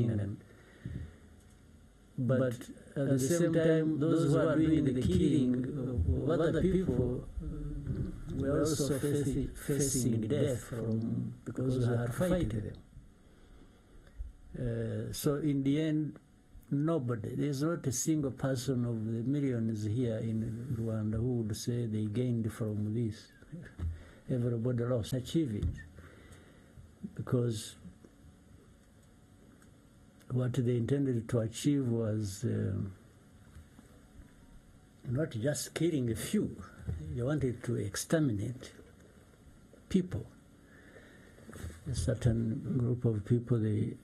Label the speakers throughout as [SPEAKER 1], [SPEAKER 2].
[SPEAKER 1] thing. But at the same time, those who are doing the killing of other people were also facing death because we had fighting them. So in the end, nobody, there's not a single person of the millions here in Rwanda who would say they gained from this. Everybody lost, achieve it. Because what they intended to achieve was not just killing a few. They wanted to exterminate people. A certain group of people, they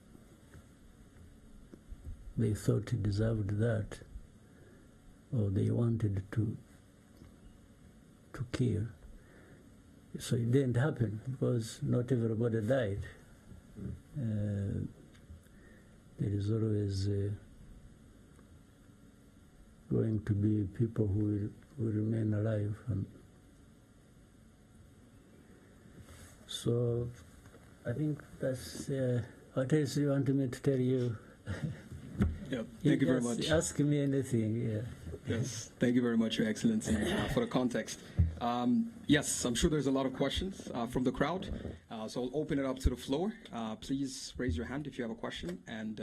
[SPEAKER 1] thought it deserved that, or they wanted to kill. So it didn't happen because not everybody died. There is always going to be people who will remain alive. And so I think that's what else do you want me to tell you?
[SPEAKER 2] Yeah, thank you very much.
[SPEAKER 1] Ask me anything, yeah.
[SPEAKER 2] Yes, thank you very much, Your Excellency, for the context. Yes, I'm sure there's a lot of questions from the crowd, so I'll open it up to the floor. Please raise your hand if you have a question, and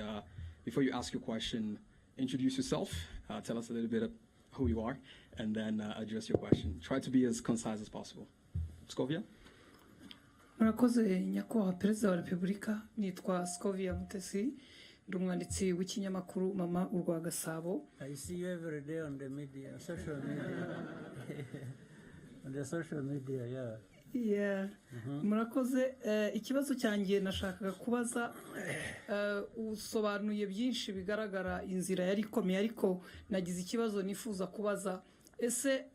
[SPEAKER 2] before you ask your question, introduce yourself, tell us a little bit of who you are, and then address your question. Try to be as concise as possible. Scovia?
[SPEAKER 3] Murakoze nyakubahwa Perezida wa Repubulika, nitwa Scovia Mutesi, ndi umwanditsi w'ikinyamakuru Mama urwa Gasabo.
[SPEAKER 1] I see you every day on the media, social media. On the social media, yeah.
[SPEAKER 3] Yeah. Murakoze, ikibazo cyanjye nashakaga kubaza, usobanuye byinshi bigaragara inzira yari ikomeye, ariko nagize ikibazo nifuza kubaza, ese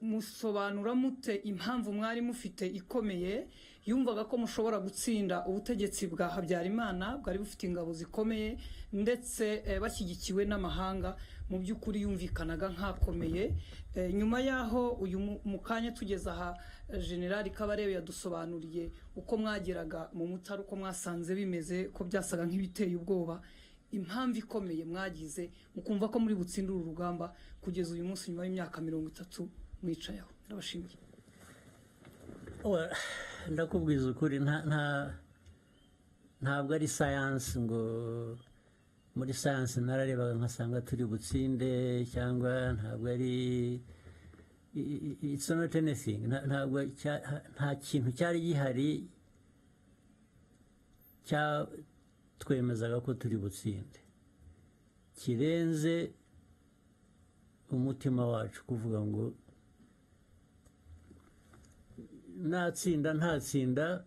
[SPEAKER 3] musobanura mute impamvu mwari mufite ikomeye yumvaga ko mushobora gutsinda ubutegetsi bwa Habyarimana bwari bufite ingabo zikomeye ndetse bashyigikiwe n'amahanga, mu by'ukuri yumvikanaga nkakomeye. Nyuma yaho uyu mukanya tugeze aha, General Kabarebe yadusobanuriye uko mwageraga mu Mutara, uko mwasanze bimeze, ko byasaga nk'ibiteye ubwoba. Impamvu ikomeye mwagize mukumva ko muri butsindura urugamba kugeza uyu munsi nyuma y'imyaka 30 mwicayeho. Ndabashimiye.
[SPEAKER 1] Ndakubwiza ukuri, ntabwo ari science ngo muri science nararebaga nkasanga turi butsinde, cyangwa ntabwo ari, it's not anything. Ntabwo nta kintu cyari gihari twemezaga ko turi butsinde kirenze umutima wacu kuvuga ngo natsinda ntatsinda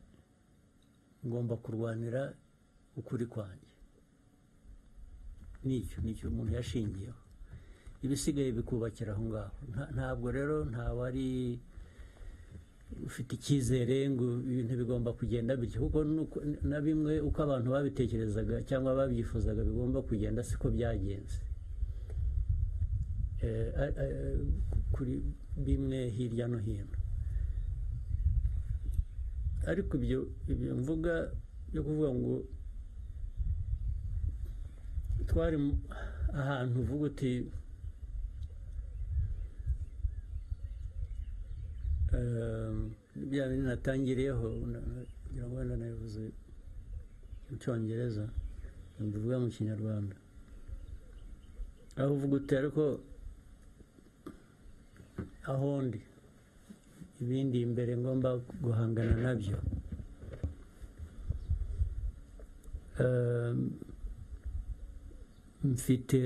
[SPEAKER 1] ngomba kurwanira ukuri kwanjye. Nicyo umuntu yashingiyeho, ibisigaye bikubakira aho ngaho. Ntabwo rero ntawari ufite icyizere ngo ibintu bigomba kugenda bityo, kuko na bimwe uko abantu babitekerezaga cyangwa babyifuzaga bigomba kugenda siko byagenze. Kuri bimwe hirya no hino, ariko ibyo mvuga byo kuvuga ngo twari ahantu uvuga uti bya bintu natangiriyeho, ngira ngo wenda nabivuze mu Cyongereza mbivuga mu Kinyarwanda, aho uvuga uti ariko aho ndi ibindi imbere ngomba guhangana nabyo. Mfite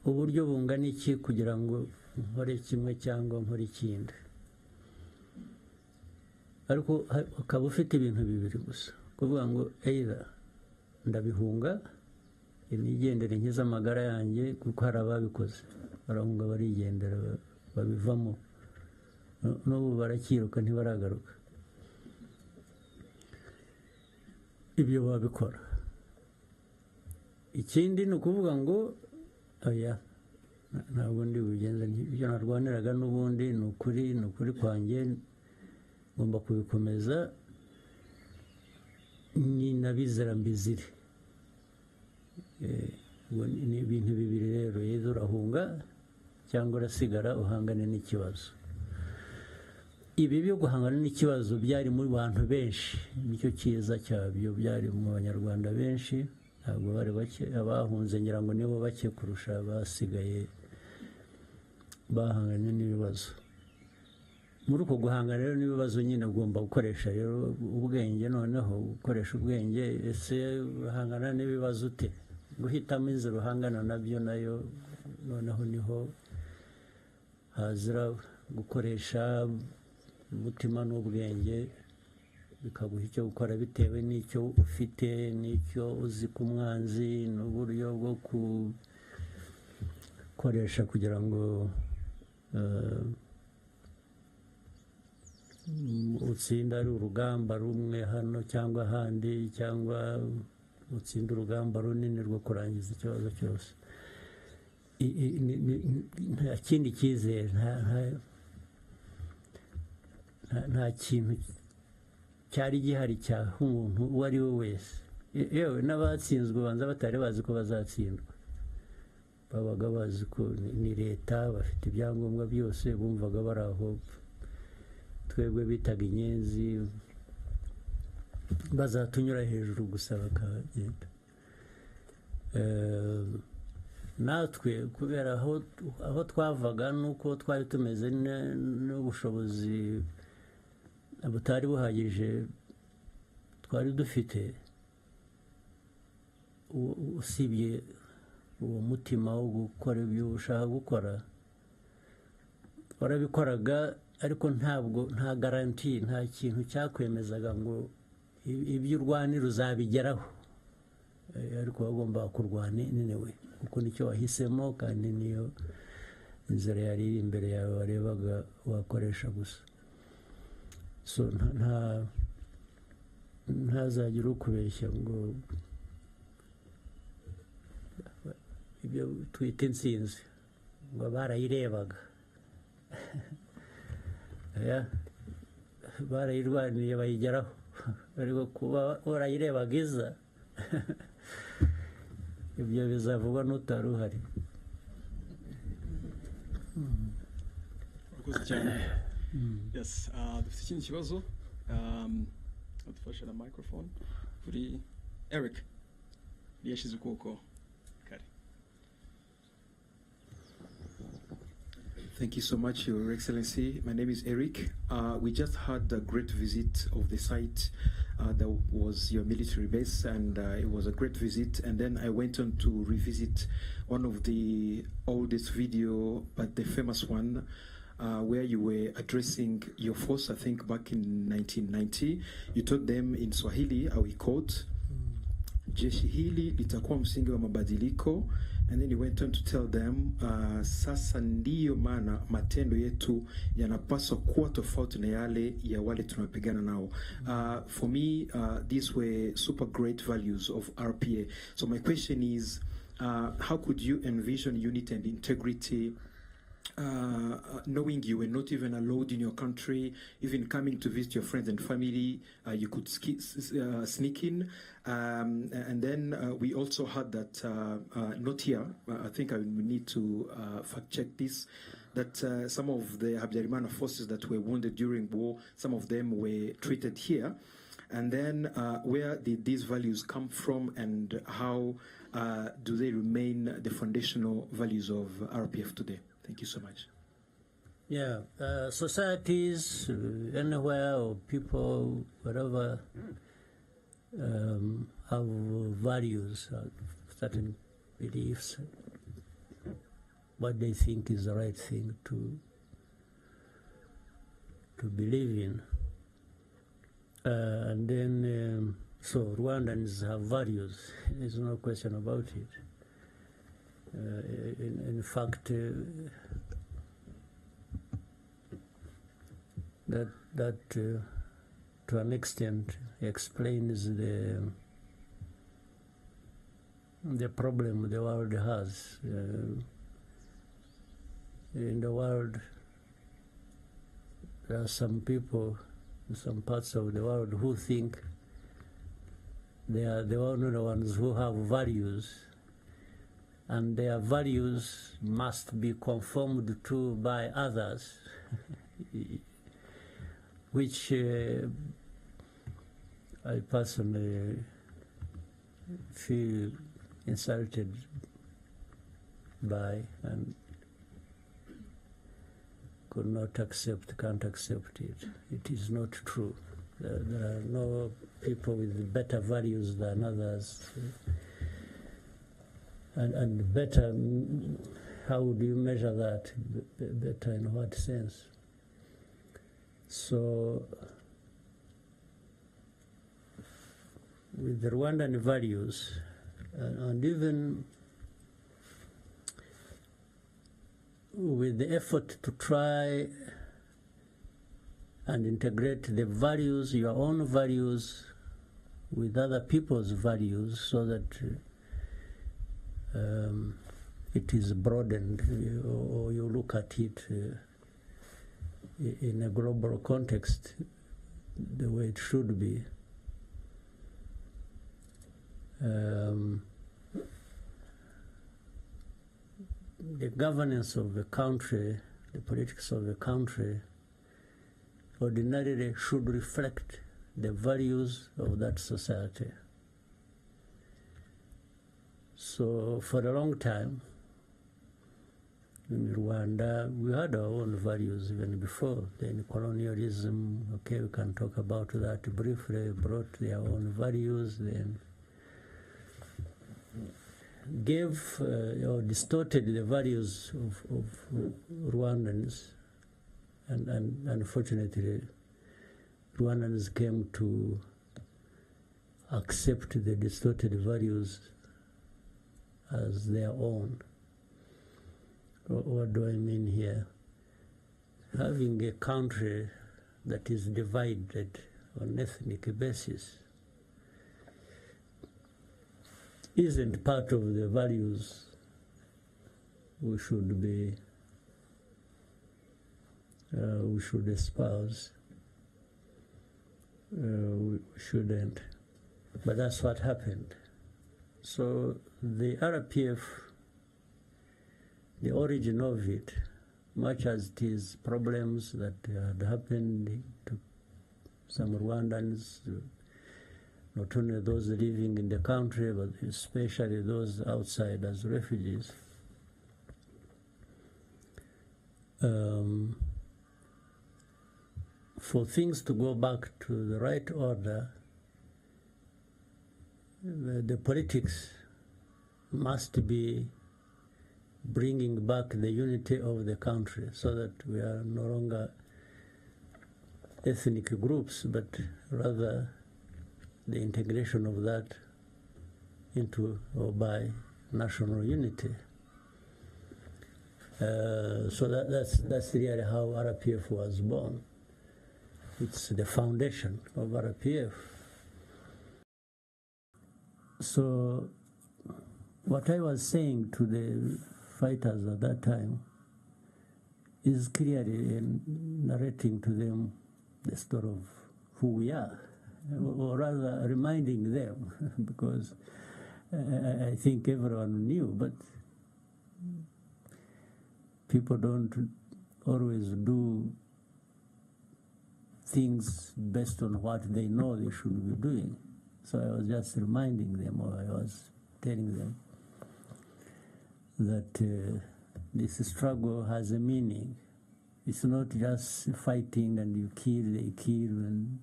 [SPEAKER 1] uburyo bungana iki kugira ngo nkore kimwe cyangwa nkore ikindi, ariko ukaba ufite ibintu bibiri gusa, kuvuga ngo either ndabihunga nigendere nkiza amagara yanjye, kuko hari ababikoze barahunga barigendera babivamo, n'ubu barakiruka ntibaragaruka. Ibyo babikora. Ikindi ni ukuvuga ngo oya, ntabwo ndi bugenze, ibyo narwaniraga n'ubundi ni ukuri kwanjye, ngomba kubikomeza ni nabizera mbizire. Ni ibintu bibiri rero, yeza urahunga cyangwa urasigara uhangane n'ikibazo. Ibi byo guhangana n'ikibazo byari mu bantu benshi, nicyo cyiza cyabyo, byari mu banyarwanda benshi, ntabwo bari bake. Abahunze ngira ngo nibo bake kurusha abasigaye bahanganye n'ibibazo. Muri uko guhangana rero n'ibibazo nyine ugomba gukoresha rero ubwenge, noneho gukoresha ubwenge. Ese uhangana n'ibibazo ute? Guhitamo inzira uhangana nabyo nayo noneho niho hazira gukoresha umutima n'ubwenge, bikaguha icyo gukora bitewe n'icyo ufite, n'icyo uzi ku mwanzi, n'uburyo bwo gukoresha kugira ngo utsinde ari urugamba rumwe hano cyangwa ahandi, cyangwa utsinde urugamba runini rwo kurangiza ikibazo cyose. Nta kindi cyizere, nta kintu cyari gihari cyaha umuntu uwo ari we wese. Yewe n'abatsinzwe banza batari bazi ko bazatsindwa, babaga bazi ko ni leta, bafite ibyangombwa byose, bumvaga bari aho. Twebwe bitaga inyenzi, bazatunyura hejuru gusa bakagenda. Natwe kubera aho twavaga nuko twari tumeze n'ubushobozi butari buhagije twari dufite, usibye uwo mutima wo gukora ibyo ushaka gukora, warabikoraga, ariko nta garanti, nta kintu cyakwemezaga ngo ibyo urwanira uzabigeraho. Ariko wagomba kurwana niwe, kuko nicyo wahisemo, kandi niyo inzira yari iri imbere yawe warebaga wakoresha gusa. So ntazagira ukubeshya ngo ibyo twita intsinzi ngo barayirebaga. Barayirwaniye bayigeraho, ariko kuba warayirebaga iza ibyo bizavugwa n'utari uhari.
[SPEAKER 2] Yes, dufite ikindi kibazo, adufashe na microphone kuri Eric yashyize ukuboko kare.
[SPEAKER 4] Thank you so much, Your Excellency. My name is Eric. We just had a great visit of the site that was your military base, and it was a great visit. And then I went on to revisit one of the oldest video, but the famous one, where you were addressing your force, I think back in 1990. You told them in Swahili, how we quote, jeshi hili litakuwa msingi wa mabadiliko. And then he went on to tell them, sasa ndiyo maana matendo yetu yanapaswa kuwa tofauti na yale ya wale tunapigana nao. For me, these were super great values of RPA. So my question is, how could you envision unity and integrity, knowing you were not even allowed in your country, even coming to visit your friends and family, you could sneak in. And then we also heard that, not here, I think I will need to fact check this, that some of the Habyarimana forces that were wounded during war, some of them were treated here. And then where did these values come from, and how do they remain the foundational values of RPF today? Thank you so much.
[SPEAKER 1] Yeah, societies anywhere, or people, whatever, have values, certain beliefs, what they think is the right thing to believe in. And then, so Rwandans have values, there's no question about it. In fact, that to an extent explains the problem the world has. In the world, there are some people in some parts of the world who think They are the only ones who have values, and their values must be conformed to by others, which I personally feel insulted by and could not accept, can't accept it. It is not true. There are no people with better values than others. And better, how do you measure that? Better in what sense? So, with the Rwandan values, and even with the effort to try and integrate the values, your own values, with other people's values, so that it is broadened, or you look at it in a global context the way it should be. The governance of the country, the politics of the country, ordinarily should reflect the values of that society. So for a long time, in Rwanda, we had our own values even before. Then colonialism, okay, we can talk about that briefly, brought their own values, then gave or distorted the values of Rwandans, and unfortunately Rwandans came to accept the distorted values as their own. What do I mean here? Having a country that is divided on ethnic basis isn't part of the values we should be, we should espouse. We shouldn't. But that's what happened. So the RPF, the origin of it, much as it is problems that had happened to some Rwandans, not only those living in the country, but especially those outside as refugees. For things to go back to the right order, the politics must be bringing back the unity of the country, so that we are no longer ethnic groups, but rather the integration of that into or by national unity. So that's really how RPF was born. It's the foundation of RPF. So what I was saying to the fighters at that time is clearly narrating to them the story of who we are, or rather reminding them, because I think everyone knew, but people don't always do things based on what they know they should be doing. So I was just reminding them, or I was telling them that this struggle has a meaning. It's not just fighting and you kill, they kill, and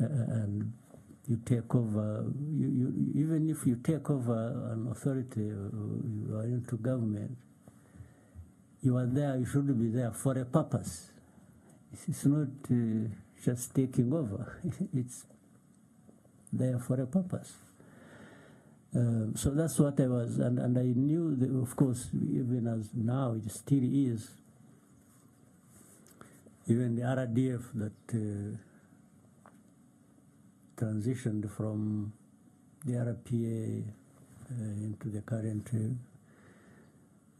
[SPEAKER 1] and you take over. Even if you take over an authority, or you are into government, you are there, you should be there for a purpose. It's not just taking over. It's there for a purpose. So that's what I was, and I knew that, of course, even as now it still is, even the RDF that transitioned from the RPA into the current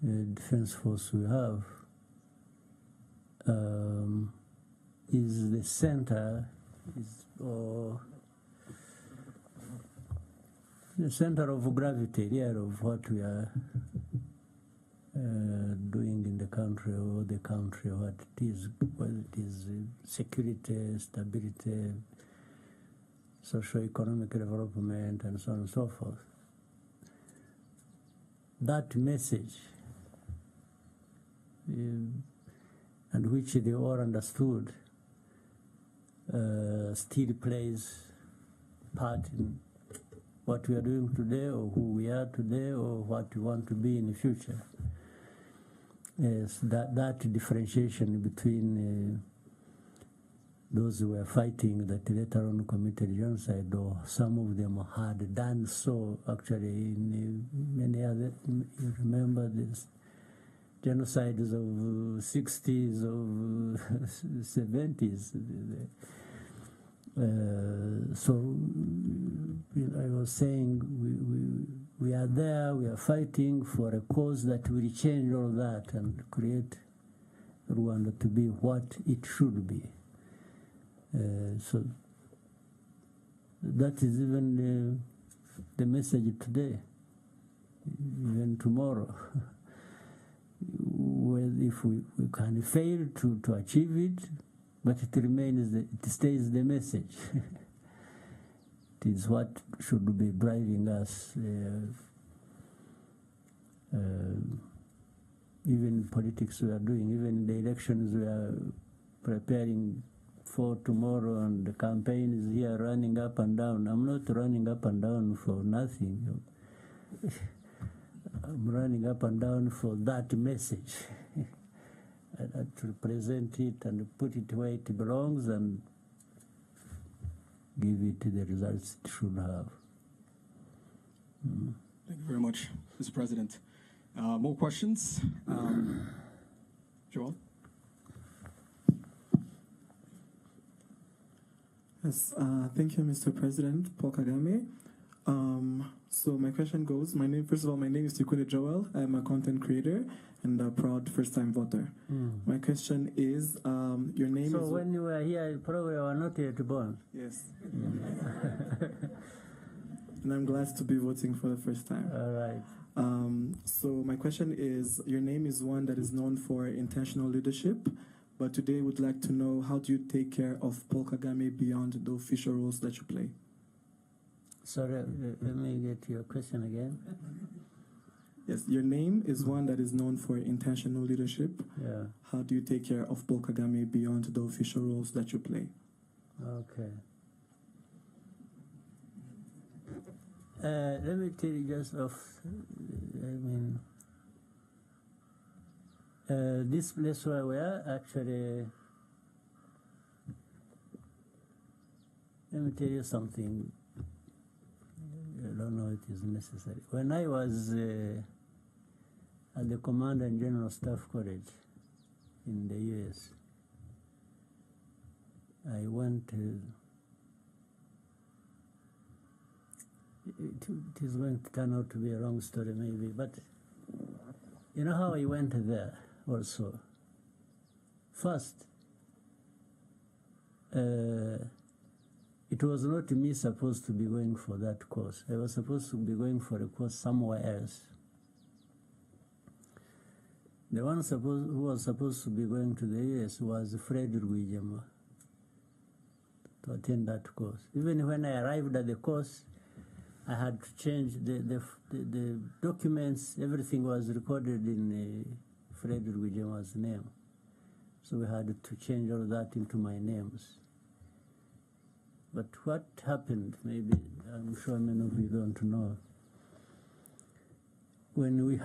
[SPEAKER 1] defense force we have, is the center, or the center of gravity here of what we are doing in the country, or the country, what it is, whether it is security, stability, socio-economic development, and so on and so forth. That message, and which they all understood, still plays part in what we are doing today, or who we are today, or what we want to be in the future. Yes, that differentiation between those who were fighting that later on committed genocide, or some of them had done so actually in many other, you remember this genocides of 60s, of 70s. So I was saying we are there, we are fighting for a cause that will change all that and create Rwanda to be what it should be. So that is even the message today, even tomorrow. Well, if we can fail to achieve it, but it remains, it stays the message. It is what should be driving us, even politics we are doing, even the elections we are preparing for tomorrow, and the campaign is here running up and down. I'm not running up and down for nothing. I'm running up and down for that message. To represent it and put it where it belongs and give it the results it should have.
[SPEAKER 2] Thank you very much, Mr. President. More questions? Joel?
[SPEAKER 5] Yes, thank you, Mr. President, Paul Kagame. So my question goes, first of all, my name is Tikune Joel. I'm a content creator and a proud first-time voter. My question is, your name is...
[SPEAKER 1] So when you were here, you probably were not yet born.
[SPEAKER 5] Yes. And I'm glad to be voting for the first time.
[SPEAKER 1] All right.
[SPEAKER 5] So my question is, your name is one that is known for intentional leadership, but today would like to know, how do you take care of Paul Kagame beyond the official roles that you play?
[SPEAKER 1] Sorry, let me get your question again.
[SPEAKER 5] Yes, your name is one that is known for intentional leadership.
[SPEAKER 1] Yeah.
[SPEAKER 5] How do you take care of Paul Kagame beyond the official roles that you play?
[SPEAKER 1] Okay. Let me tell you just this place where we are, actually, let me tell you something. I don't know if it is necessary. When I was at the Command and General Staff College in the US, I went it is going to turn out to be a long story maybe, but you know how I went there also? First, it was not me supposed to be going for that course. I was supposed to be going for a course somewhere else. The one who was supposed to be going to the US was Fred Rwigema to attend that course. Even when I arrived at the course, I had to change the documents. Everything was recorded in Fred Rwigema's name. So we had to change all that into my names. But what happened, maybe I'm sure many of you don't know, when we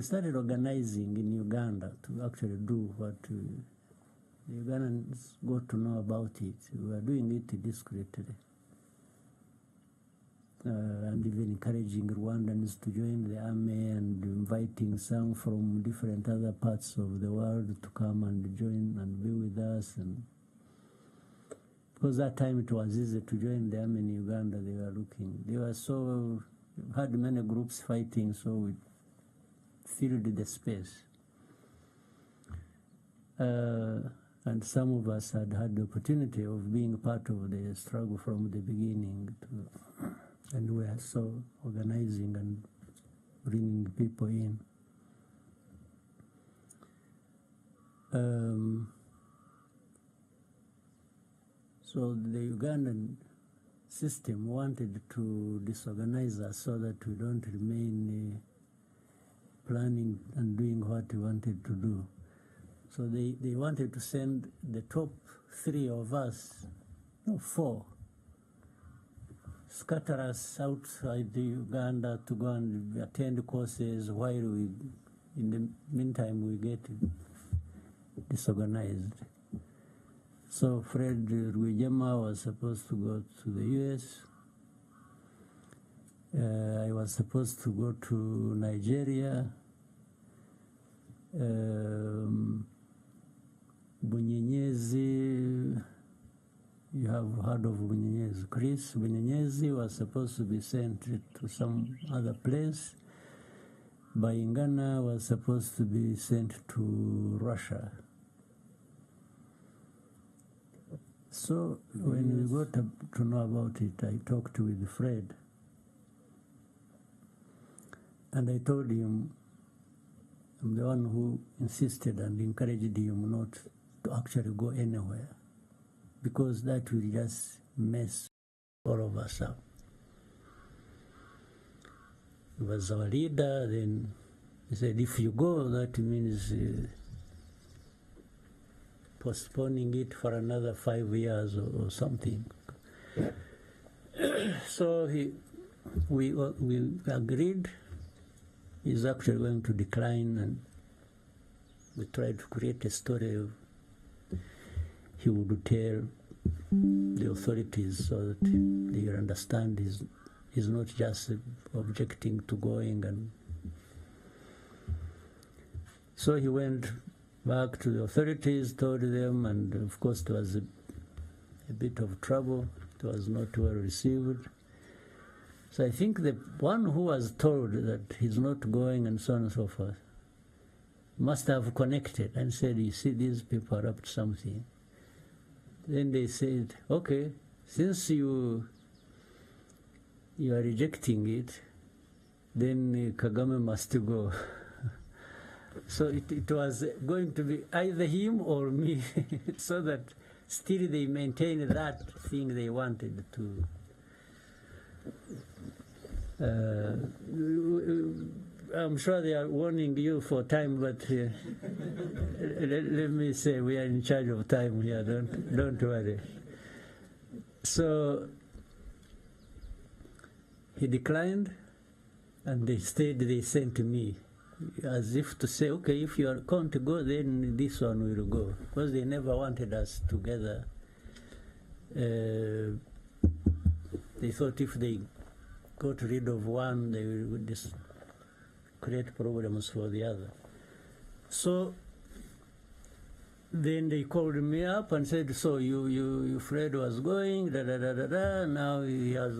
[SPEAKER 1] started organizing in Uganda to actually do what the Ugandans got to know about it, we were doing it discreetly. And even encouraging Rwandans to join the army and inviting some from different other parts of the world to come and join and be with us. And because that time it was easy to join the army in Uganda, they were looking. They were had many groups fighting, so we filled the space. And some of us had the opportunity of being part of the struggle from the beginning. and we are so organizing and bringing people in. So the Ugandan system wanted to disorganize us so that we don't remain planning and doing what we wanted to do. So they wanted to send the top 3 of us, no, 4, scatter us outside the Uganda to go and attend courses while we, in the meantime, we get disorganized. So Fred Rwigema was supposed to go to the US. I was supposed to go to Nigeria. Bunyenyezi, you have heard of Bunyenyezi. Chris Bunyenyezi was supposed to be sent to some other place. Bayingana was supposed to be sent to Russia. So when we got to know about it, I talked with Fred. And I told him, I'm the one who insisted and encouraged him not to actually go anywhere, because that will just mess all of us up. He was our leader. Then he said, if you go, that means postponing it for another 5 years or something. So we agreed. He's actually going to decline, and we tried to create a story of he would tell the authorities so that they understand he's not just objecting to going. And so he went back to the authorities, told them, and of course there was a bit of trouble. It was not well received. So I think the one who was told that he's not going and so on and so forth must have connected and said, you see, these people are up to something. Then they said, okay, since you are rejecting it, then Kagame must go. So it was going to be either him or me, so that still they maintained that thing they wanted to. I'm sure they are warning you for time, but let me say we are in charge of time here. Don't worry. So he declined, and they sent me, as if to say, okay, if you are going to go, then this one will go, because they never wanted us together. They thought if they got rid of one, they would just create problems for the other. So then they called me up and said, so you Fred was going, now he has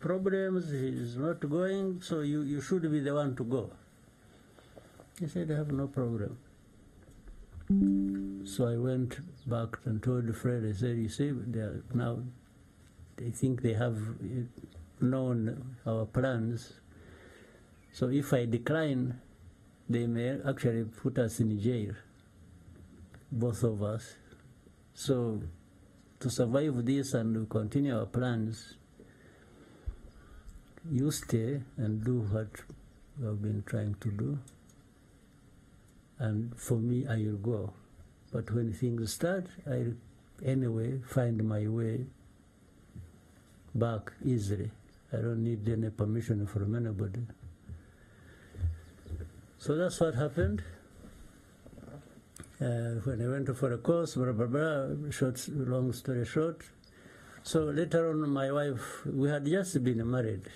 [SPEAKER 1] problems, he's not going, so you should be the one to go. I said, I have no problem. So I went back and told Fred, I said, you see, now they think they have known our plans. So if I decline, they may actually put us in jail, both of us. So to survive this and continue our plans, you stay and do what we have been trying to do. And for me, I will go. But when things start, I'll anyway find my way back easily. I don't need any permission from anybody. So that's what happened. When I went for a course, blah, blah, blah, long story short. So later on, my wife, we had just been married.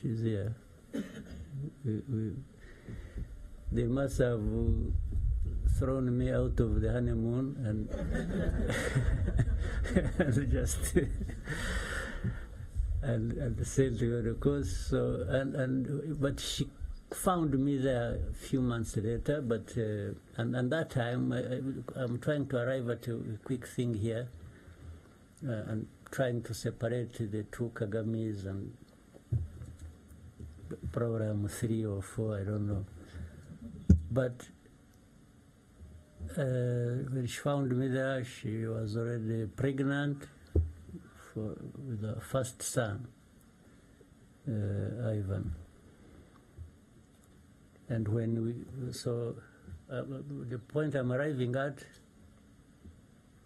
[SPEAKER 1] She's here. They must have thrown me out of the honeymoon and just and sent her the course. So but she found me there a few months later. But and that time I'm trying to arrive at a quick thing here and trying to separate the two Kagames, and probably I'm 3 or 4, I don't know. But when she found me there, she was already pregnant with the first son, Ivan. And when the point I'm arriving at,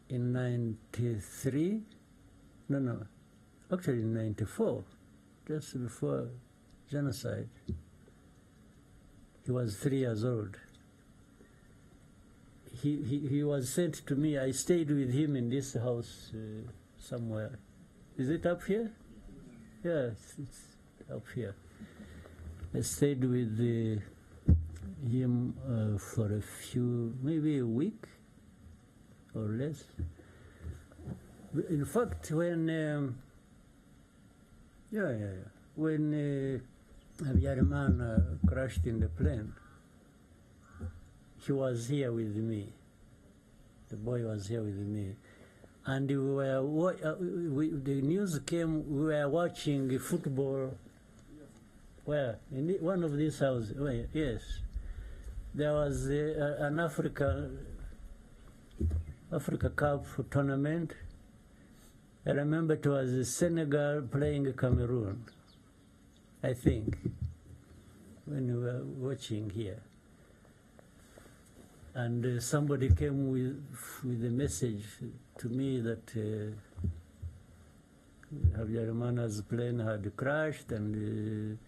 [SPEAKER 1] in 93, actually in 94, just before genocide, he was 3 years old. He was sent to me. I stayed with him in this house somewhere. Is it up here? Yeah, it's up here. I stayed with him for a few, maybe a week or less. In fact, when when Habyarimana crashed in the plane, he was here with me. The boy was here with me. And we were, the news came, we were watching football. Where? In one of these houses. Well, yes. There was an Africa Cup tournament. I remember it was Senegal playing Cameroon, I think, when we were watching here. And somebody came with a message to me that Habyarimana's plane had crashed, and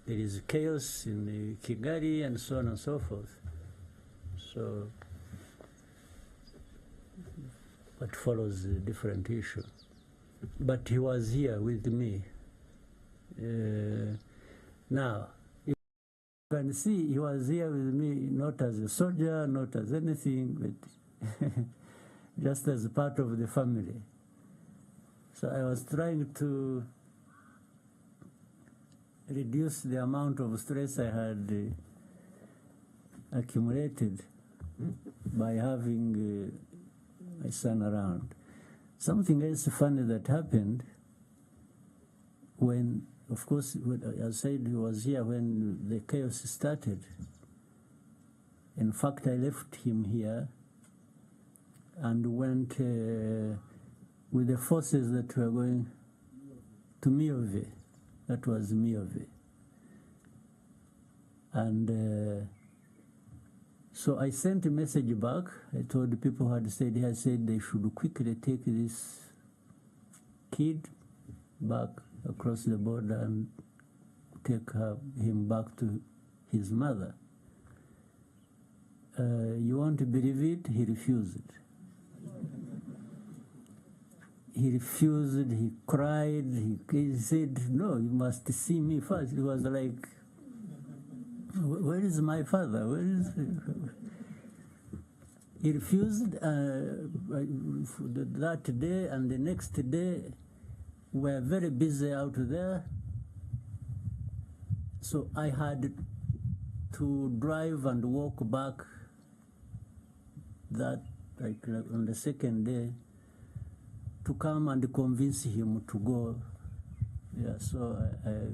[SPEAKER 1] there is chaos in Kigali, and so on and so forth. So what follows a different issue. But he was here with me. Now, you can see he was here with me not as a soldier, not as anything, but just as part of the family. So I was trying to reduce the amount of stress I had accumulated by having my son around. Something else funny that happened when, of course, I said he was here when the chaos started. In fact, I left him here and went with the forces that were going to Miove. That was Miove. And so I sent a message back. I told the people who had stayed here, I said they should quickly take this kid back across the border and take him back to his mother. You won't believe it, he refused. He refused, he cried, he said, no, you must see me first. He was like, where is my father? Where is he? Refused that day, and the next day we were very busy out there. So I had to drive and walk back that, like on the second day, to come and convince him to go. Yeah, so I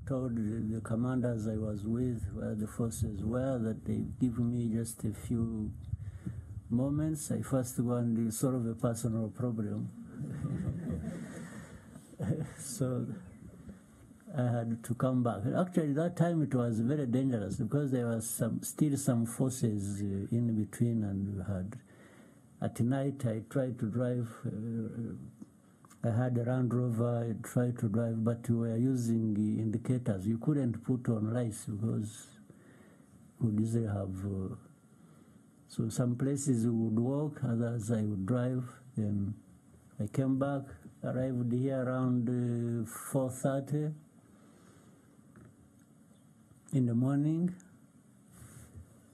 [SPEAKER 1] told the commanders I was with, where the forces were, that they give me just a few moments. I first go and solve a personal problem. So I had to come back. Actually, that time it was very dangerous because there was still some forces in between, and we had, at night I tried to drive. I had a Land Rover, I tried to drive, but we were using indicators. You couldn't put on lights because we didn't have. So some places we would walk, others I would drive. Then I came back, arrived here around 4:30 in the morning,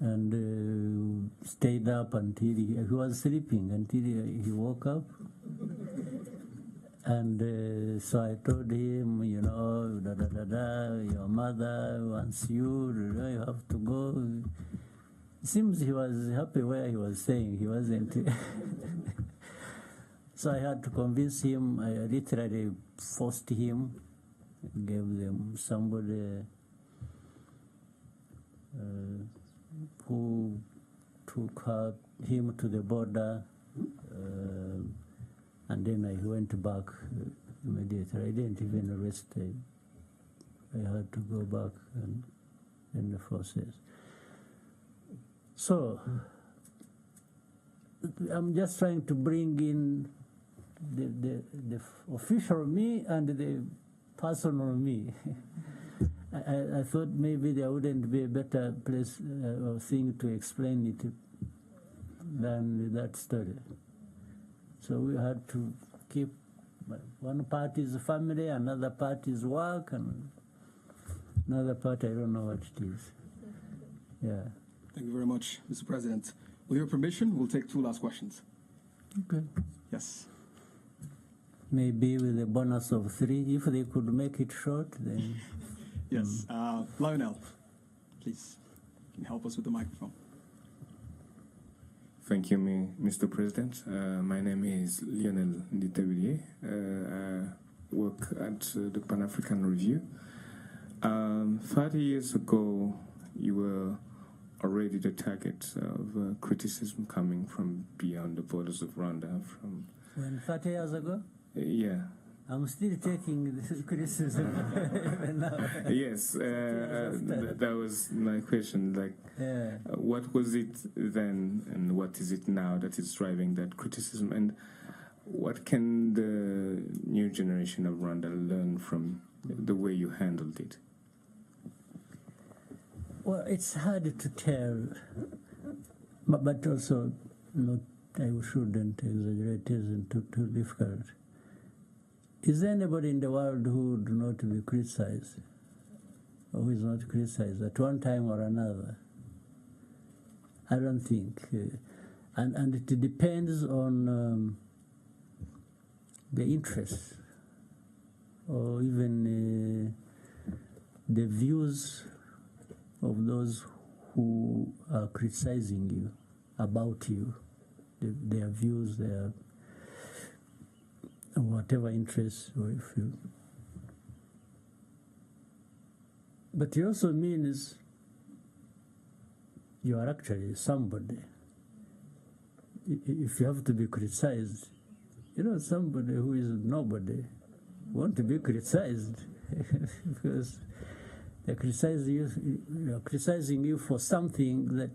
[SPEAKER 1] and stayed up until he was sleeping until he woke up. And so I told him, you know, your mother wants you, you have to go. It seems he was happy where he was staying. He wasn't. So I had to convince him. I literally forced him, gave them somebody who took him to the border, and then I went back immediately. I didn't even arrest him. I had to go back and in the process. So I'm just trying to bring in the official me and the personal me. I thought maybe there wouldn't be a better place or thing to explain it than that story. So we had to keep one part is family, another part is work, and another part I don't know what it is. Yeah.
[SPEAKER 2] Thank you very much, Mr. President. With your permission, we'll take 2 last questions.
[SPEAKER 1] Okay.
[SPEAKER 2] Yes.
[SPEAKER 1] Maybe with a bonus of 3. If they could make it short, then.
[SPEAKER 2] Yes. Lionel, please, can you help us with the microphone?
[SPEAKER 6] Thank you, Mr. President. My name is Lionel Nditebilie. I work at the Pan-African Review. 30 years ago, you were already the target of criticism coming from beyond the borders of Rwanda. From
[SPEAKER 1] When 30 years ago?
[SPEAKER 6] Yeah.
[SPEAKER 1] I'm still taking this criticism even now.
[SPEAKER 6] Yes, that was my question. Like,
[SPEAKER 1] Yeah.
[SPEAKER 6] what was it then, and what is it now that is driving that criticism? And what can the new generation of Rwanda learn from the way you handled it?
[SPEAKER 1] Well, it's hard to tell, but also not. I shouldn't exaggerate. It isn't too difficult. Is there anybody in the world who would not be criticized, or who is not criticized at one time or another? I don't think, and it depends on the interests, or even the views of those who are criticizing you, about you, their views, their whatever interests, or if you. But it also means you are actually somebody. If you have to be criticized, somebody who is nobody want to be criticized because they're criticizing you for something that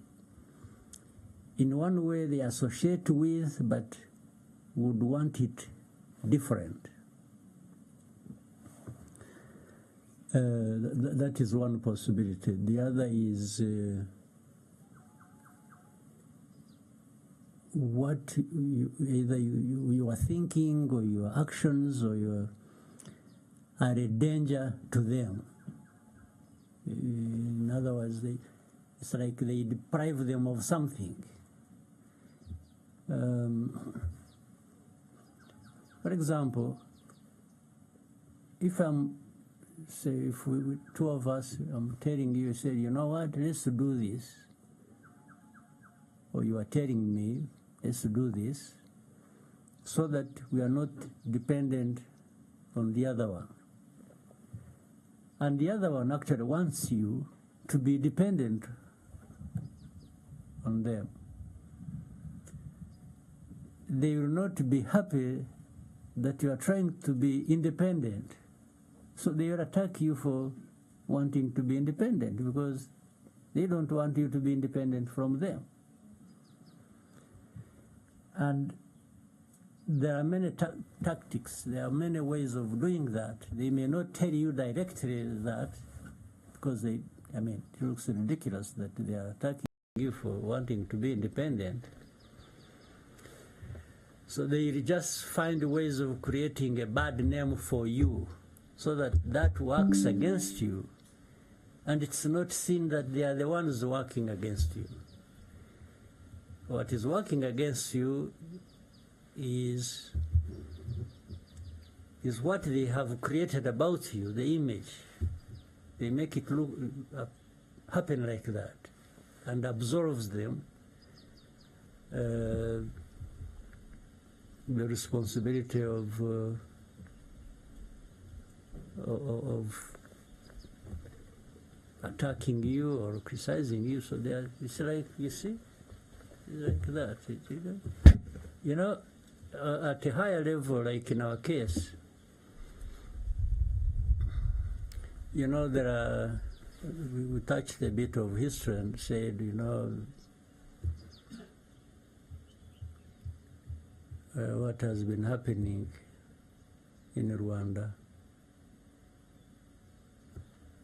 [SPEAKER 1] in one way they associate with but would want it different. That is one possibility. The other is what either you are thinking, or your actions, or you are a danger to them. In other words, it's like they deprive them of something. For example, if we two of us, I'm telling you, say, you know what, let's do this, or you are telling me, let's do this, so that we are not dependent on the other one. And the other one actually wants you to be dependent on them. They will not be happy that you are trying to be independent. So they will attack you for wanting to be independent, because they don't want you to be independent from them. And there are many tactics, there are many ways of doing that. They may not tell you directly that, because it looks ridiculous that they are attacking you for wanting to be independent. So they just find ways of creating a bad name for you, so that works against you, and it's not seen that they are the ones working against you. What is working against you is what they have created about you, the image. They make it happen like that, and absorbs them. the responsibility of attacking you or criticizing you. So it's like, you see, it's like that. You know, at a higher level, like in our case, you know, there are, we touched a bit of history and said, you know, what has been happening in Rwanda.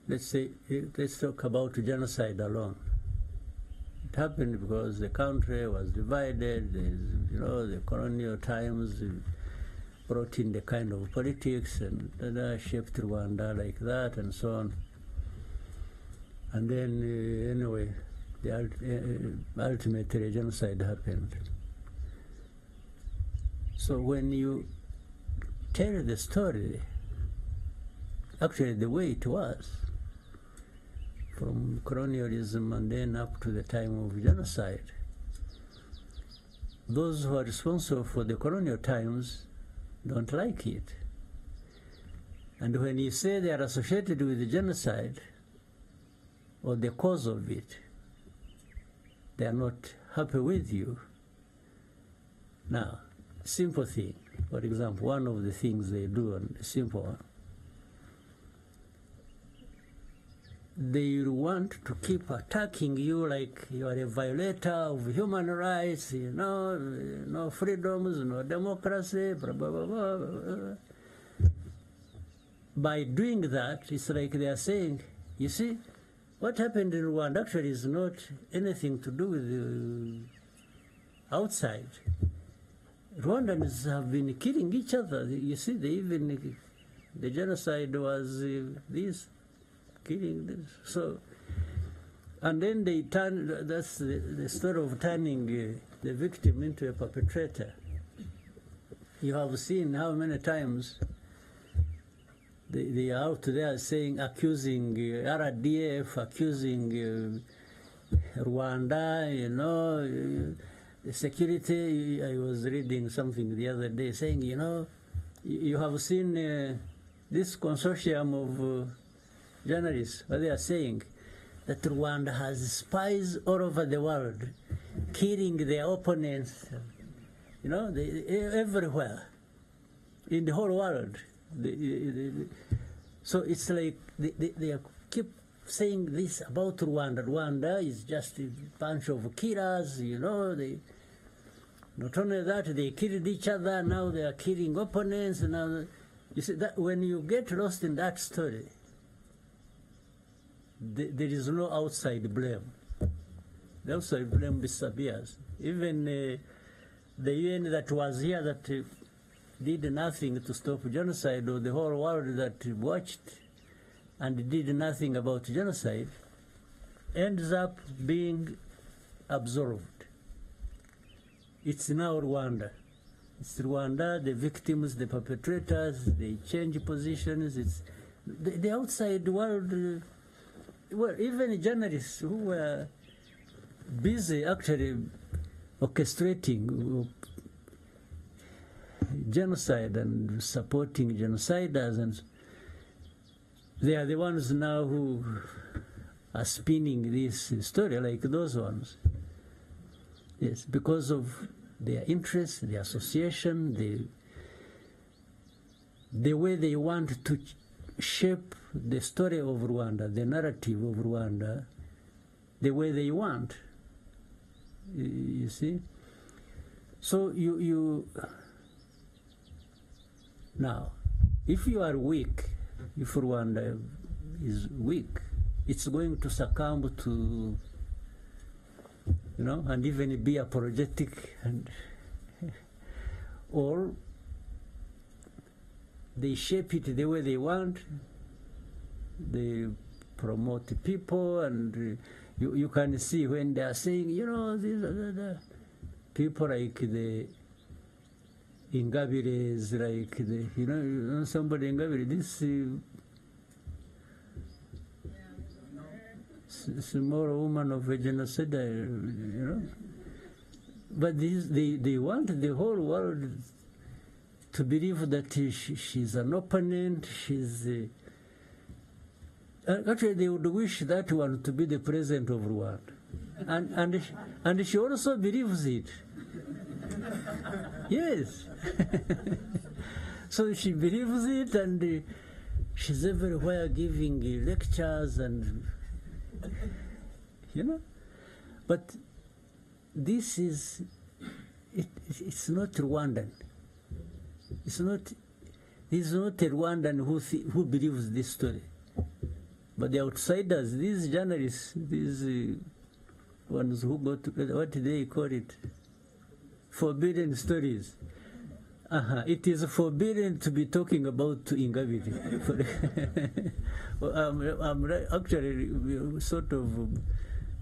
[SPEAKER 1] Let's talk about genocide alone. It happened because the country was divided. You know, the colonial times brought in the kind of politics and shaped Rwanda like that and so on. And then, anyway, ultimately genocide happened. So when you tell the story, actually the way it was, from colonialism and then up to the time of genocide, those who are responsible for the colonial times don't like it. And when you say they are associated with the genocide or the cause of it, they are not happy with you. Now, simple thing, for example, one of the things they do, and a simple one, they want to keep attacking you like you are a violator of human rights, you know, no freedoms, no democracy, blah, blah, blah, blah, blah. By doing that, it's like they are saying, you see, what happened in Rwanda actually is not anything to do with the outside. Rwandans have been killing each other. You see, the genocide was this. Killing this. So, and then they turn, that's the story of turning the victim into a perpetrator. You have seen how many times they are out there saying, accusing RDF, accusing Rwanda, you know, the security. I was reading something the other day saying, you know, you have seen this consortium of journalists, what they are saying, that Rwanda has spies all over the world, killing their opponents, you know, everywhere, in the whole world. So it's like they keep saying this about Rwanda. Rwanda is just a bunch of killers, you know. Not only that, they killed each other, now they are killing opponents. Now, you see, that when you get lost in that story, there is no outside blame. The outside blame disappears. Even the UN that was here that did nothing to stop genocide, or the whole world that watched and did nothing about genocide, ends up being absolved. It's now Rwanda. It's Rwanda, the victims, the perpetrators, they change positions. It's the outside world. Well, even journalists who were busy actually orchestrating genocide and supporting genociders, and they are the ones now who are spinning this story like those ones. Yes, because of their interest, their association, the way they want to shape the story of Rwanda, the narrative of Rwanda, the way they want. You see? So you now, if you are weak, if Rwanda is weak, it's going to succumb to, you know, and even be apologetic, and or they shape it the way they want. They promote people, and you can see when they are saying, you know, these are the people like the Ingabires, like the, you know somebody Ingabire, this small woman of a genocide, you know. But they want the whole world to believe that she's an opponent, actually they would wish that one to be the president of Rwanda. And she also believes it. Yes. So she believes it, and she's everywhere giving lectures and, But this is, it's not Rwandan. This is not a Rwandan who believes this story. But the outsiders, these journalists, these ones who go to, what do they call it? Forbidden stories. It is forbidden to be talking about Ingabire. I'm actually sort of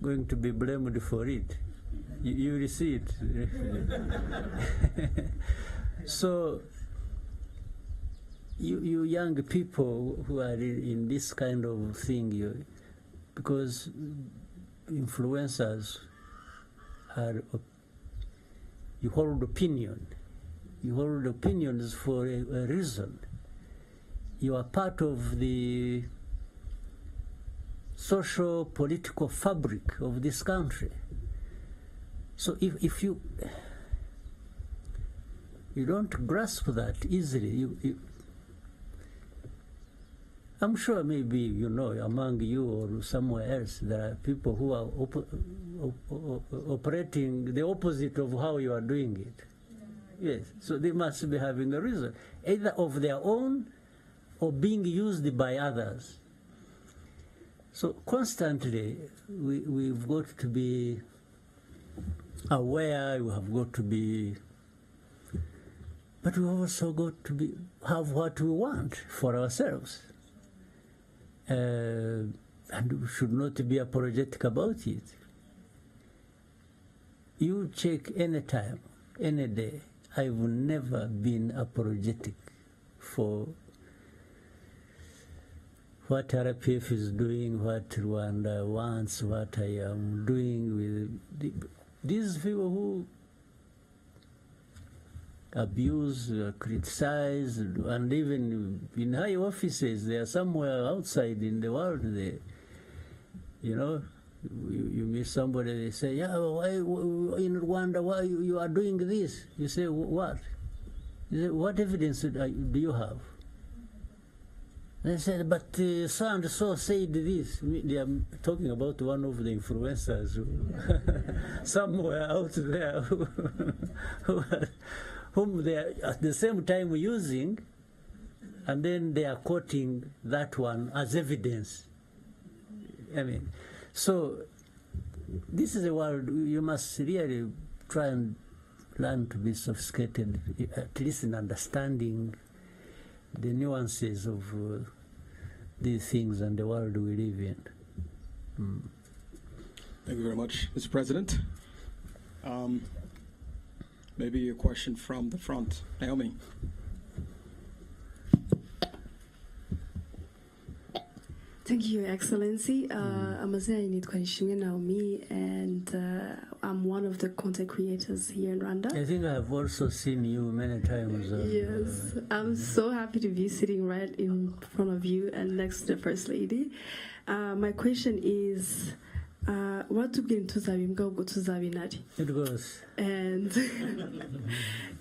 [SPEAKER 1] going to be blamed for it. You will see it. So, you young people who are in this kind of thing, because influencers are, you hold opinion. You hold opinions for a reason. You are part of the social political fabric of this country. So if you don't grasp that easily, I'm sure maybe among you or somewhere else there are people who are operating the opposite of how you are doing it. Yes, so they must be having a reason, either of their own or being used by others. So constantly we've got to be aware, we have got to be, but we also got to have what we want for ourselves. And we should not be apologetic about it. You check any time, any day, I've never been apologetic for what RPF is doing, what Rwanda wants, what I am doing with these people who abuse, criticize, and even in high offices, they are somewhere outside in the world. You meet somebody, they say, why in Rwanda, why you are doing this? You say, what? You say, what evidence do you have? They said, but so and so said this. They are talking about one of the influencers somewhere out there whom they are at the same time using, and then they are quoting that one as evidence. So this is a world you must really try and learn to be sophisticated, at least in understanding the nuances of these things and the world we live in.
[SPEAKER 2] Thank you very much, Mr. President. Maybe a question from the front. Naomi.
[SPEAKER 7] Thank you, Your Excellency. Amazia Nitwanishimwe Naomi, and I'm one of the content creators here in Rwanda.
[SPEAKER 1] I think I've also seen you many times.
[SPEAKER 7] Yes, I'm so happy to be sitting right in front of you and next to the First Lady. My question is, what to get into Zabinari?
[SPEAKER 1] It goes.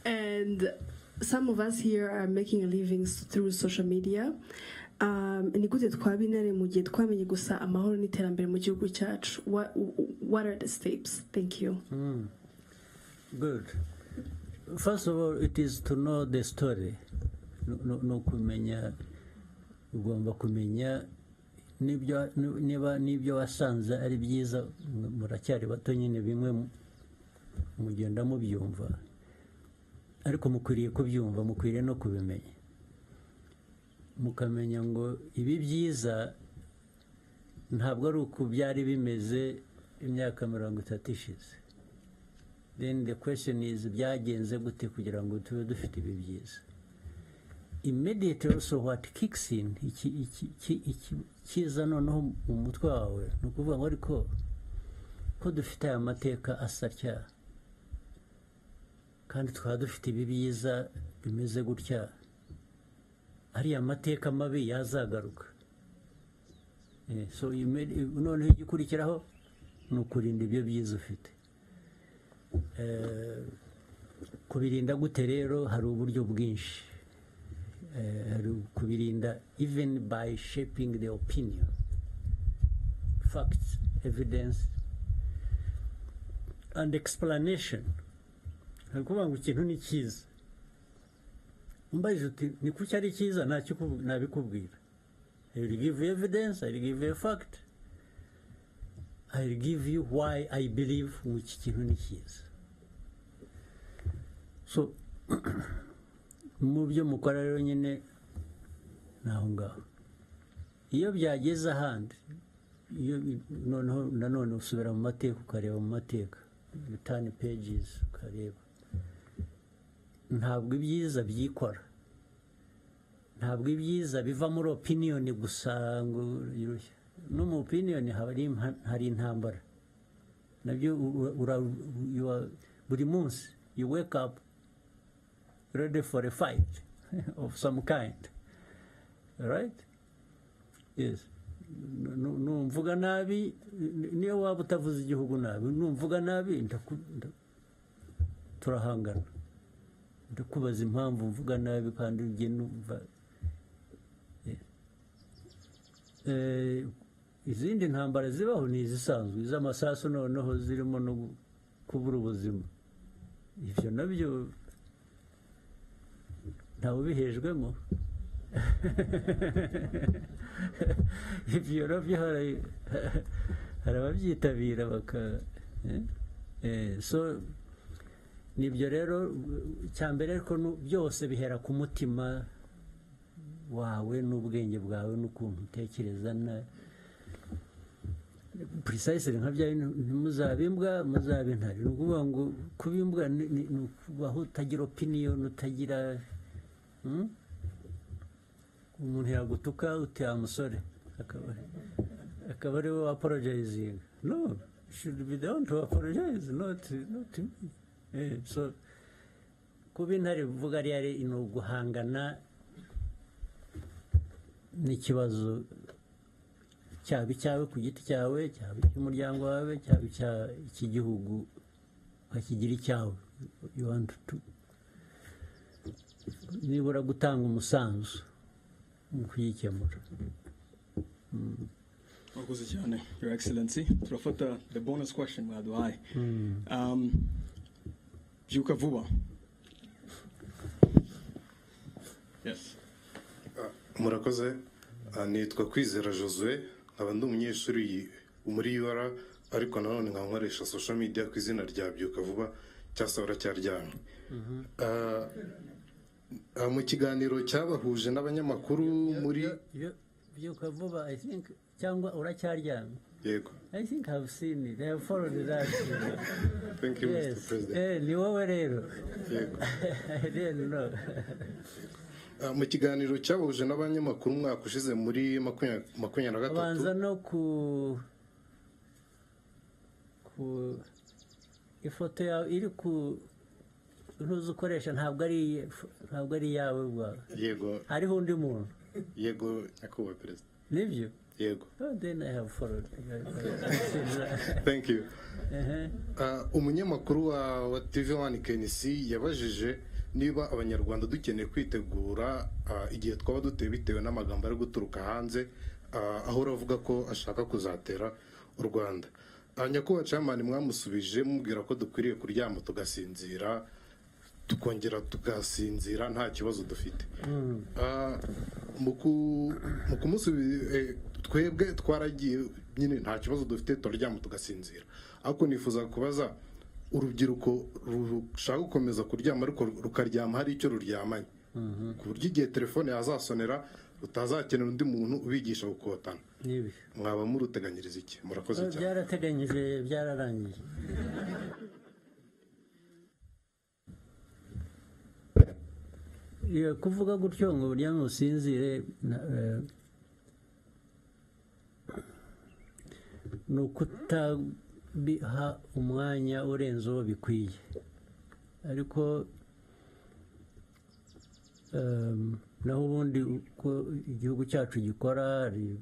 [SPEAKER 7] And some of us here are making a living through social media. Ni gute twabinare mu gihe twamenye gusa amahoro n'iterambere mu gihugu cyacu? What are the steps? Thank you.
[SPEAKER 1] Good. First of all, it is to know the story. No kumenya, ugomba kumenya nibyo wasanze ari byiza, muracyari bato nyine bimwe mugenda mubyumva, ariko mukwiriye kubyumva, mukwiriye no kubimenya, mukamenya ngo ibi byiza ntabwo ari uko byari bimeze imyaka 30 ishize. Then the question is, byagenze gute kugira ngo tube dufite ibi byiza? Immediately also what kicks in, kiza noneho mu mutwe wawe, ni ukuvuga ngo ariko ko dufite aya mateka asatya kandi twaba dufite ibi byiza bimeze gutya ariya mateka mabi yazagaruka. So noneho igikurikiraho ni ukurinda ibyo byiza ufite. Kubirinda gute rero? Hari uburyo bwinshi. Hari kubirinda even by shaping the opinion, facts, evidence and explanation. Hari kuvuga ngo ikintu ni cyiza, umbajije uti ni kuki ari cyiza, nabikubwira. I will give you evidence, I will give you a fact, I will give you why I believe iki kintu ni cyiza. So mu byo mukora rero nyine naho ngaho, iyo byageze ahandi, iyo noneho nanone usubira mu mateka ukareba mu mateka, return pages ukareba, ntabwo ibyiza byikora, ntabwo ibyiza biva muri opinion gusa ngo irushya. No mu opinion hari intambara nabyo. Buri munsi you wake up ready for a fight of some kind, right? Yes. Numvuga nabi, niyo waba utavuze igihugu nabi, numvuga nabi turahangana, ndakubaza impamvu mvuga nabi kandi ugiye numva. Izindi ntambara zibaho ni izisanzwe, iz'amasasu noneho zirimo no kubura ubuzima. Ibyo nabyo ntawe ubihejwemo. Ibyo nabyo hari ababyitabira so nibyo rero cyambere, ariko byose bihera ku mutima wawe n'ubwenge bwawe n'ukuntu utekereza. Precisely nka bya ntimuzabimbwa muzabe intare. Ni ukuvuga ngo kuba imbwa ni ukubaho utagira opinion, utagira umuntu yagutuka uti amusore akaba ari we apologizing. No, should be down to apologize, not to me. So kuba intare bivuga ari ni uguhangana n'ikibazo cyaba icyawe ku giti cyawe, cyaba icy'umuryango wawe, cyaba icy'igihugu, ukakigira icyawe. You want to nibura gutanga umusanzu mu kuyikemura.
[SPEAKER 2] Murakoze cyane, Your Excellency. Turafata the bonus question mwaduhaye. Byuka vuba. Yes.
[SPEAKER 8] Murakoze. Nitwa Kwizera Josue, nkaba ndi umunyeshuri muri UR, ariko nanone nkankoresha social media ku izina rya Byuka Vuba cyangwa uracyaryamye. Mu kiganiro cyabahuje n'abanyamakuru muri
[SPEAKER 1] Byuka Vuba, I think, cyangwa uracyaryamye.
[SPEAKER 8] Yego.
[SPEAKER 1] I think I've seen it. I have followed that.
[SPEAKER 8] Thank you,
[SPEAKER 1] yes.
[SPEAKER 8] Mr. President.
[SPEAKER 1] Ni wowe rero.
[SPEAKER 8] Yego.
[SPEAKER 1] I didn't know.
[SPEAKER 8] Mu kiganiro cyabahuje n'abanyamakuru mwaka ushize muri 2023.
[SPEAKER 1] Abanza no ku ifoto yawe iri ku ntuzi ukoresha, ntabwo ari yawe bwawe.
[SPEAKER 8] Yego.
[SPEAKER 1] Hariho undi muntu.
[SPEAKER 8] Yego, nyakubahwa Perezida.
[SPEAKER 1] Nibyo?
[SPEAKER 8] Yego.
[SPEAKER 1] Oh, then I have followed.
[SPEAKER 8] Thank you. Umunyamakuru wa TV1 KNC yabajije niba abanyarwanda dukeneye kwitegura igihe twaba duteye bitewe n'amagambo ari guturuka hanze, aho uravuga ko ashaka kuzatera u Rwanda. Nyakubahwa Chairman, mwamusubije mubwira ko dukwiriye kuryama tugasinzira, tukongera tugasinzira nta kibazo dufite. Mu kumusubiza twebwe twaragiye nyine nta kibazo dufite, turaryama tugasinzira. Ariko nifuza kubaza urubyiruko rushaka gukomeza kuryama ariko rukaryama hari icyo ruryamanye, ku buryo igihe telefone yazasonera utazakenera undi muntu ubigisha gukotana. Mwaba muruteganyiriza iki? Murakoze cyane.
[SPEAKER 1] Byarateganyije, byararangiye. Kuvuga gutyo ngo uryame usinzire ni ukutabiha umwanya urenze uwo bikwiye. Ariko naho ubundi uko igihugu cyacu gikora hari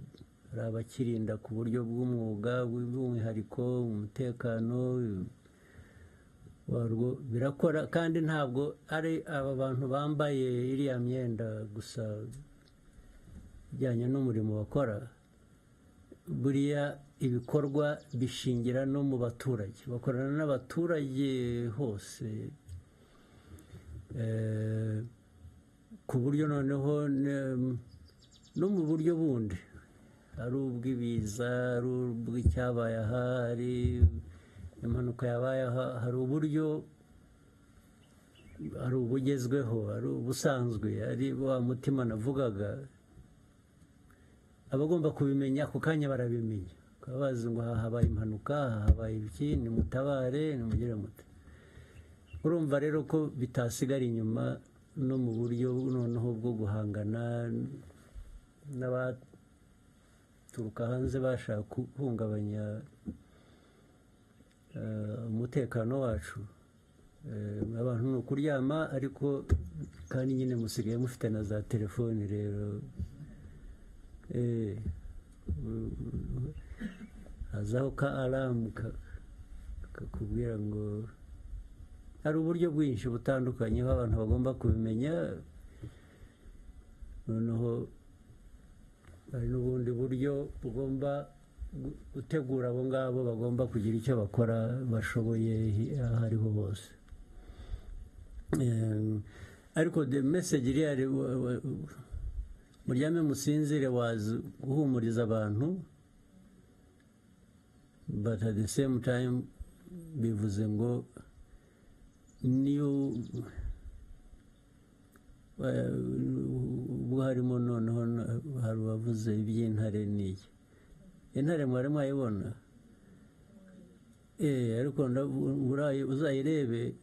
[SPEAKER 1] abakirinda ku buryo bw'umwuga bw'umwihariko umutekano warwo birakora kandi ntabwo ari aba bantu bambaye iriya myenda gusa ijyanye n'umurimo bakora buriya ibikorwa bishingira no mu baturage bakorana n'abaturage hose ku buryo noneho no mu buryo bundi ari ubw'ibiza ari ubw'icyabaye aha ari impanuka yabaye aha hari uburyo ari ubugezweho ari ubusanzwe ari wa mutima navugaga abagomba kubimenya ako kanya barabimenya bakaba bazi ngo aha habaye impanuka aha habaye iki nimutabare nimugire muti urumva rero ko bitasigara inyuma no mu buryo noneho bwo guhangana n'abaturuka hanze bashaka guhungabanya umutekano wacu abantu ni ukuryama ariko kandi nyine musigaye mufite na za telefoni rero hazaho ka aramu kakubwira ngo hari uburyo bwinshi butandukanye aho abantu bagomba kubimenya noneho hari n'ubundi buryo bugomba gutegura abo ngabo bagomba kugira icyo bakora bashoboye aho ariho hose ariko the message iriya muryame musinzire wazi guhumuriza abantu but at the same time bivuze ngo niyo ubwo harimo noneho hari uwavuze iby'intare n'iki intare mwari mwayibona ariko uzayirebe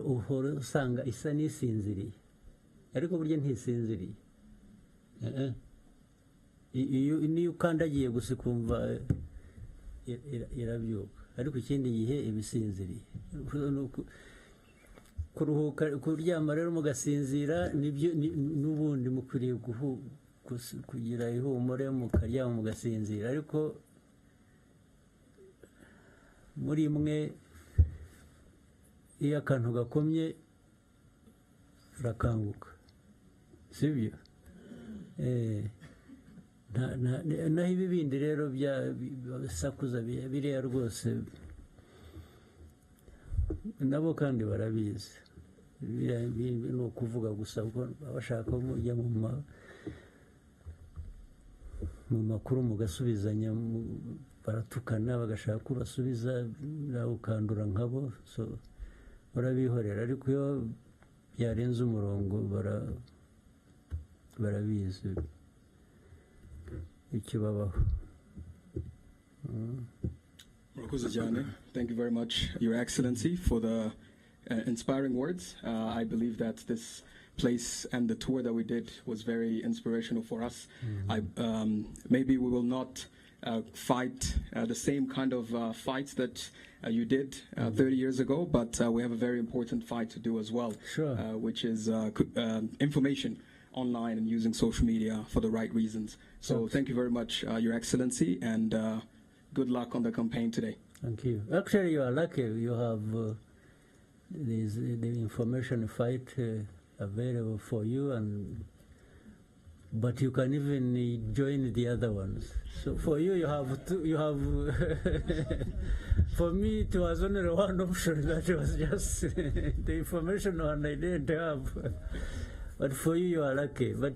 [SPEAKER 1] uhora usanga isa n'isinziriye ariko burya ntisinziriye niyo ukandagiye gusa ukumva irabyuka ariko ikindi gihe iba isinziriye kuruhuka kuryama rero mugasinzira n'ubundi mukwiriye kugira ihumure mukaryama mugasinzira ariko muri mwe iyo akantu gakomye urakanguka sibyo naho ibi bindi rero bisakuza biriya rwose nabo kandi barabizi ni ukuvuga gusa kuko bashaka mujya mu makuru mugasubizanya baratukana bagashaka ko basubiza nawe ukandura nkabo barabihorera ariko iyo byarenze umurongo barabizi ikibabaho.
[SPEAKER 2] Thank you very much, Your Excellency, for the inspiring words. I believe that this place and the tour that we did was very inspirational for us. Maybe we will not fight the same kind of fights that you did 30 years ago, but we have a very important fight to do as well, which is information online and using social media for the right reasons. So thank you very much, Your Excellency, and good luck on the campaign today.
[SPEAKER 1] Thank you. Actually, you are lucky. You have the information fight available for you, but you can even join the other ones. So for you, you have for me, it was only one option. That was just the information one I didn't have. But for you, you are lucky. But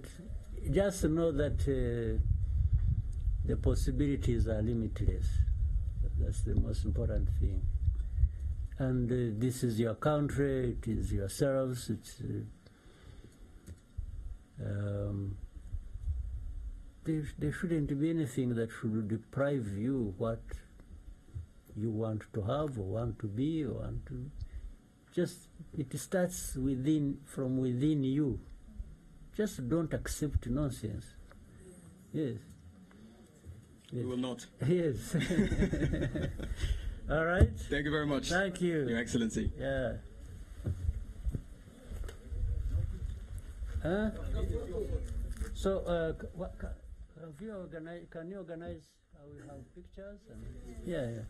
[SPEAKER 1] just know that the possibilities are limitless. That's the most important thing. And this is your country, it is yourselves, it's there shouldn't be anything that should deprive you what you want to have or want to be or want to. Just it starts from within you. Just don't accept nonsense. Yes.
[SPEAKER 2] We will not.
[SPEAKER 1] Yes. All right.
[SPEAKER 2] Thank you very much.
[SPEAKER 1] Thank you,
[SPEAKER 2] Your Excellency.
[SPEAKER 1] Yeah. So, have you organized, can you organize, we have pictures? And, yeah.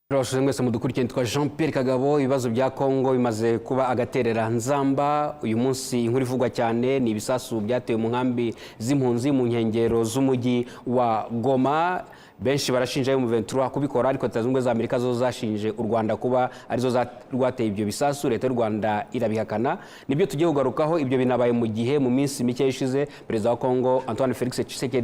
[SPEAKER 9] Turabashije mwese mudukurikiye, nitwa Jean Pierre Kagabo. Ibibazo bya Kongo bimaze kuba agaterera nzamba. Uyu munsi inkuru ivugwa cyane ni ibisasu byatewe mu nkambi z'impunzi mu nkengero z'umujyi wa Goma. Benshi barashinja M23 kubikora, ariko Leta Zunze Ubumwe za Amerika zo zashinje u Rwanda kuba arizo rwateye ibyo bisasu. Leta y'u Rwanda irabihakana. Nibyo tugiye kugarukaho. Ibyo binabaye mu gihe mu minsi mike ishize Perezida wa Kongo Antoine Felix Tshisekedi